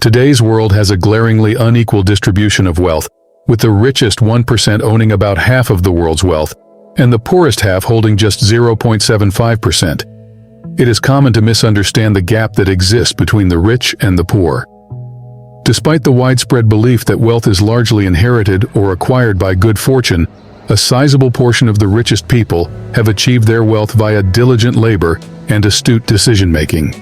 Today's world has a glaringly unequal distribution of wealth, with the richest 1% owning about half of the world's wealth, and the poorest half holding just 0.75%. It is common to misunderstand the gap that exists between the rich and the poor. Despite the widespread belief that wealth is largely inherited or acquired by good fortune, a sizable portion of the richest people have achieved their wealth via diligent labor and astute decision-making.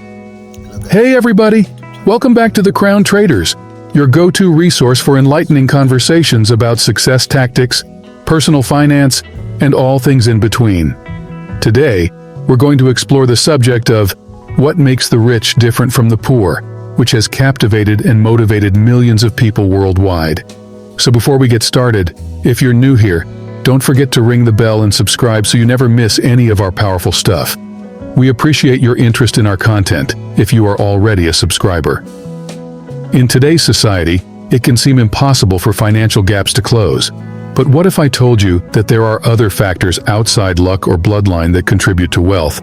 Hey everybody! Welcome back to The Crown Traders, your go-to resource for enlightening conversations about success tactics, personal finance, and all things in between. Today, we're going to explore the subject of what makes the rich different from the poor, which has captivated and motivated millions of people worldwide. So before we get started, if you're new here, don't forget to ring the bell and subscribe so you never miss any of our powerful stuff. We appreciate your interest in our content if you are already a subscriber. In today's society, it can seem impossible for financial gaps to close. But what if I told you that there are other factors outside luck or bloodline that contribute to wealth?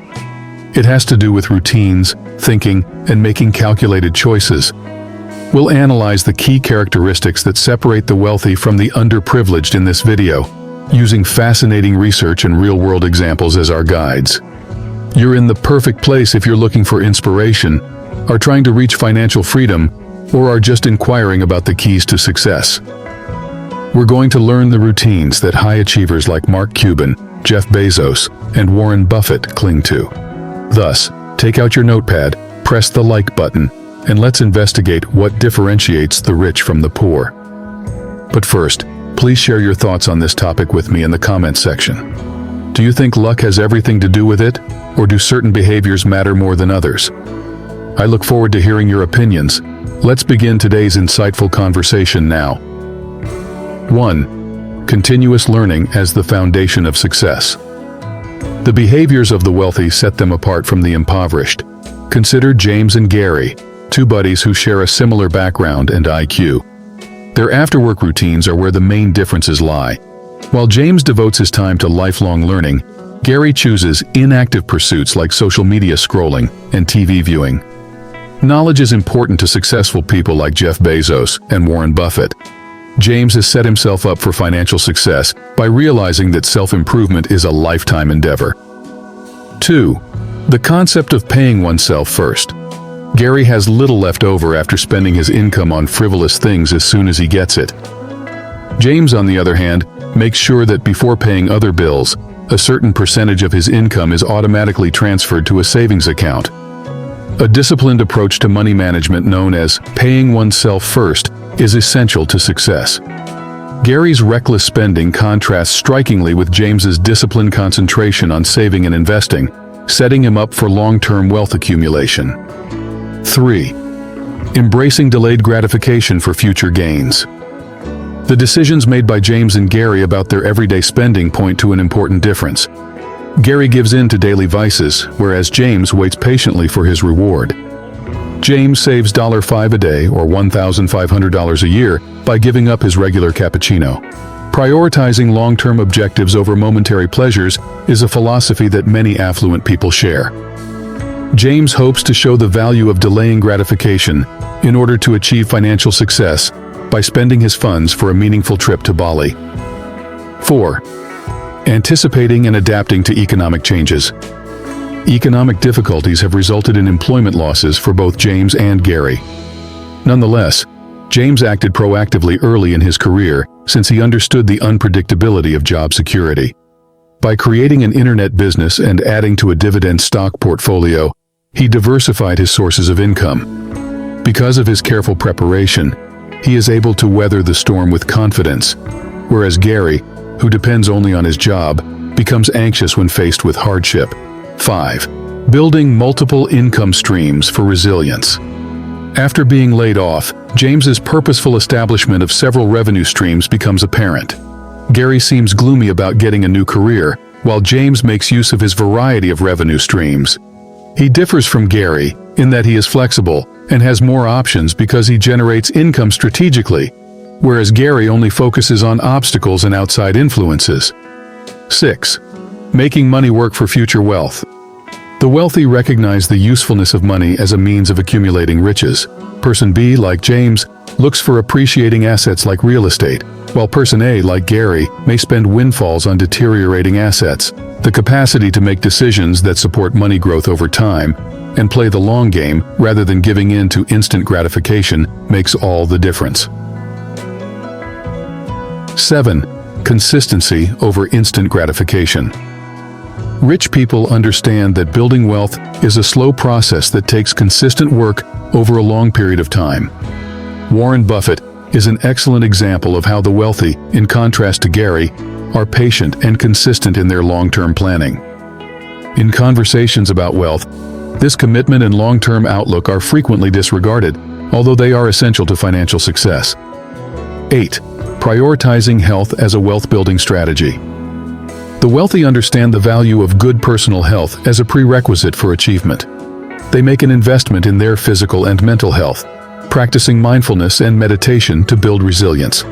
It has to do with routines, thinking, and making calculated choices. We'll analyze the key characteristics that separate the wealthy from the underprivileged in this video, using fascinating research and real-world examples as our guides. You're in the perfect place if you're looking for inspiration, are trying to reach financial freedom, or are just inquiring about the keys to success. We're going to learn the routines that high achievers like Mark Cuban, Jeff Bezos, and Warren Buffett cling to. Thus, take out your notepad, press the like button, and let's investigate what differentiates the rich from the poor. But first, please share your thoughts on this topic with me in the comments section. Do you think luck has everything to do with it, or do certain behaviors matter more than others? I look forward to hearing your opinions. Let's begin today's insightful conversation now. 1. Continuous learning as the foundation of success. The behaviors of the wealthy set them apart from the impoverished. Consider James and Gary, two buddies who share a similar background and IQ. Their after-work routines are where the main differences lie. While James devotes his time to lifelong learning, Gary chooses inactive pursuits like social media scrolling and TV viewing. Knowledge is important to successful people like Jeff Bezos and Warren Buffett. James has set himself up for financial success by realizing that self-improvement is a lifetime endeavor. 2. The concept of paying oneself first. Gary has little left over after spending his income on frivolous things as soon as he gets it. James, on the other hand, makes sure that before paying other bills, a certain percentage of his income is automatically transferred to a savings account. A disciplined approach to money management known as paying oneself first is essential to success. Gary's reckless spending contrasts strikingly with James's disciplined concentration on saving and investing, setting him up for long-term wealth accumulation. 3. Embracing delayed gratification for future gains. The decisions made by James and Gary about their everyday spending point to an important difference. Gary gives in to daily vices, whereas James waits patiently for his reward. James saves $5 a day or $1,500 a year by giving up his regular cappuccino. Prioritizing long-term objectives over momentary pleasures is a philosophy that many affluent people share. James hopes to show the value of delaying gratification in order to achieve financial success by spending his funds for a meaningful trip to Bali. 4. Anticipating and adapting to economic changes. Economic difficulties have resulted in employment losses for both James and Gary. Nonetheless, James acted proactively early in his career since he understood the unpredictability of job security. By creating an internet business and adding to a dividend stock portfolio, he diversified his sources of income. Because of his careful preparation, he is able to weather the storm with confidence, whereas Gary, who depends only on his job, becomes anxious when faced with hardship. 5. Building multiple income streams for resilience. After being laid off, James's purposeful establishment of several revenue streams becomes apparent. Gary seems gloomy about getting a new career, while James makes use of his variety of revenue streams. He differs from Gary in that he is flexible and has more options because he generates income strategically, whereas Gary only focuses on obstacles and outside influences. 6. Making money work for future wealth. The wealthy recognize the usefulness of money as a means of accumulating riches. Person B, like James, looks for appreciating assets like real estate, while Person A, like Gary, may spend windfalls on deteriorating assets. The capacity to make decisions that support money growth over time and play the long game rather than giving in to instant gratification makes all the difference. 7. Consistency over instant gratification. Rich people understand that building wealth is a slow process that takes consistent work over a long period of time. Warren Buffett is an excellent example of how the wealthy, in contrast to Gary, are patient and consistent in their long-term planning. In conversations about wealth, this commitment and long-term outlook are frequently disregarded, although they are essential to financial success. 8. Prioritizing health as a wealth-building strategy. The wealthy understand the value of good personal health as a prerequisite for achievement. They make an investment in their physical and mental health, practicing mindfulness and meditation to build resilience.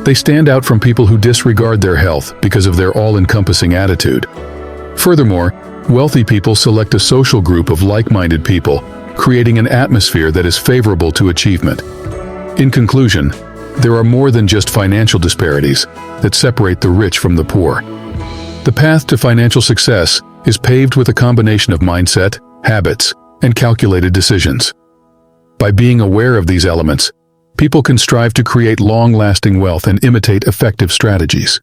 They stand out from people who disregard their health because of their all-encompassing attitude. Furthermore, wealthy people select a social group of like-minded people, creating an atmosphere that is favorable to achievement. In conclusion, there are more than just financial disparities that separate the rich from the poor. The path to financial success is paved with a combination of mindset, habits, and calculated decisions. By being aware of these elements, people can strive to create long-lasting wealth and imitate effective strategies.